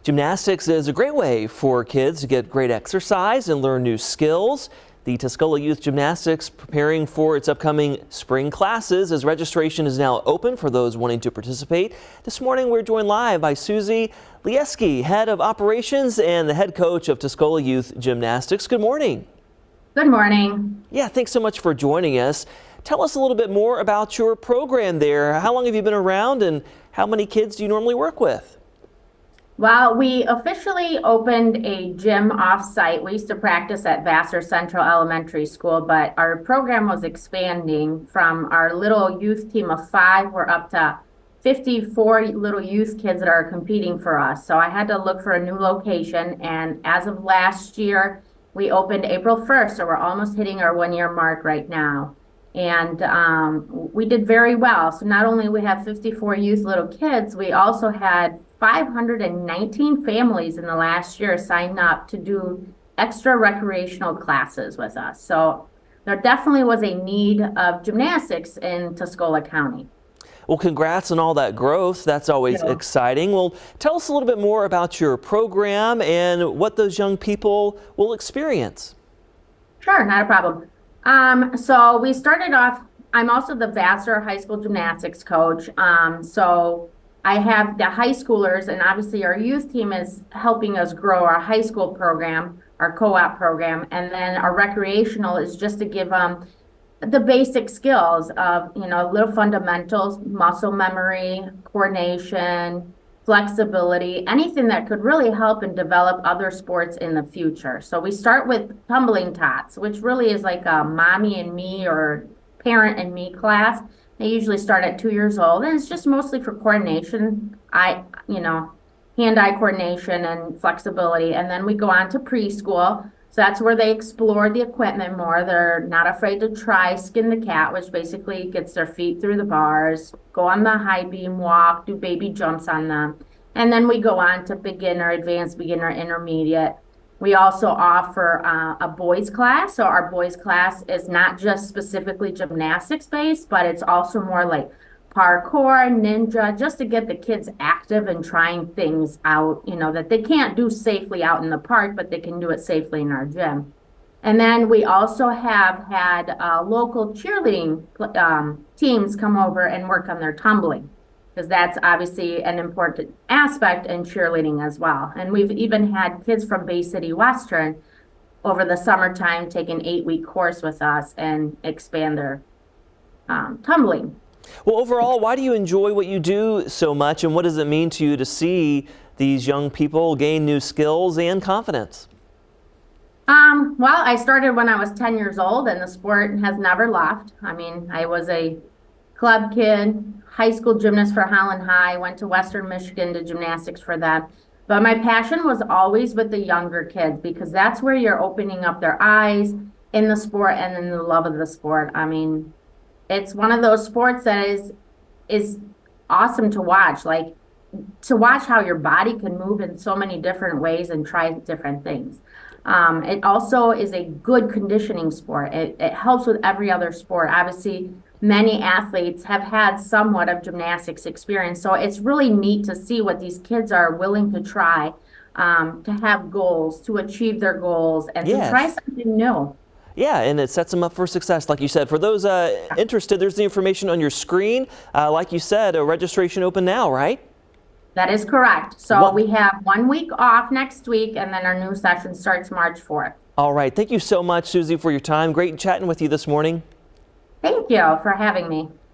Gymnastics is a great way for kids to get great exercise and learn new skills. The Tuscola Youth Gymnastics preparing for its upcoming spring classes as registration is now open for those wanting to participate. This morning we're joined live by Susie Lieski, head of operations and the head coach of Tuscola Youth Gymnastics. Good morning. Good morning. Yeah, thanks so much for joining us. Tell us a little bit more about your program there. How long have you been around and how many kids do you normally work with? Well, we officially opened a gym off-site. We used to practice at Vassar Central Elementary School, but our program was expanding from our little youth team of 5. We're up to 54 little youth kids that are competing for us. So I had to look for a new location, and as of last year, we opened April 1st, so we're almost hitting our 1-year mark right now. And we did very well. So not only we have 54 youth little kids, we also had 519 families in the last year signed up to do extra recreational classes with us. So there definitely was a need of gymnastics in Tuscola County. Well, congrats on all that growth. That's always exciting. Well, tell us a little bit more about your program and what those young people will experience. Sure, not a problem. So we started off, I'm also the Vassar High School gymnastics coach. So I have the high schoolers, and obviously our youth team is helping us grow our high school program, our co-op program, and then our recreational is just to give them the basic skills of, little fundamentals, muscle memory, coordination, flexibility, anything that could really help and develop other sports in the future. So we start with tumbling tots, which really is like a mommy and me or parent and me class. They usually start at 2 years old, and it's just mostly for coordination, hand-eye coordination and flexibility. And then we go on to preschool. So that's where they explore the equipment more. They're not afraid to try skin the cat, which basically gets their feet through the bars, go on the high beam walk, do baby jumps on them. And then we go on to beginner, advanced beginner, intermediate. We also offer a boys class. So our boys class is not just specifically gymnastics based, but it's also more like parkour, ninja, just to get the kids active and trying things out, that they can't do safely out in the park, but they can do it safely in our gym. And then we also have had local cheerleading teams come over and work on their tumbling, because that's obviously an important aspect in cheerleading as well. And we've even had kids from Bay City Western over the summertime take an 8-week course with us and expand their tumbling. Well, overall, why do you enjoy what you do so much, and what does it mean to you to see these young people gain new skills and confidence? Well, I started when I was 10 years old, and the sport has never left. I mean, I was a club kid, high school gymnast for Holland High, went to Western Michigan to gymnastics for them. But my passion was always with the younger kids, because that's where you're opening up their eyes in the sport and in the love of the sport. I mean, it's one of those sports that is awesome to watch, like to watch how your body can move in so many different ways and try different things. It also is a good conditioning sport. It helps with every other sport. Obviously, many athletes have had somewhat of gymnastics experience, so it's really neat to see what these kids are willing to try, to have goals, to achieve their goals, and to try something new. Yeah, and it sets them up for success, like you said. For those interested, there's the information on your screen. Like you said, a registration open now, right? That is correct. So we have 1 week off next week, and then our new session starts March 4th. All right. Thank you so much, Susie, for your time. Great chatting with you this morning. Thank you for having me.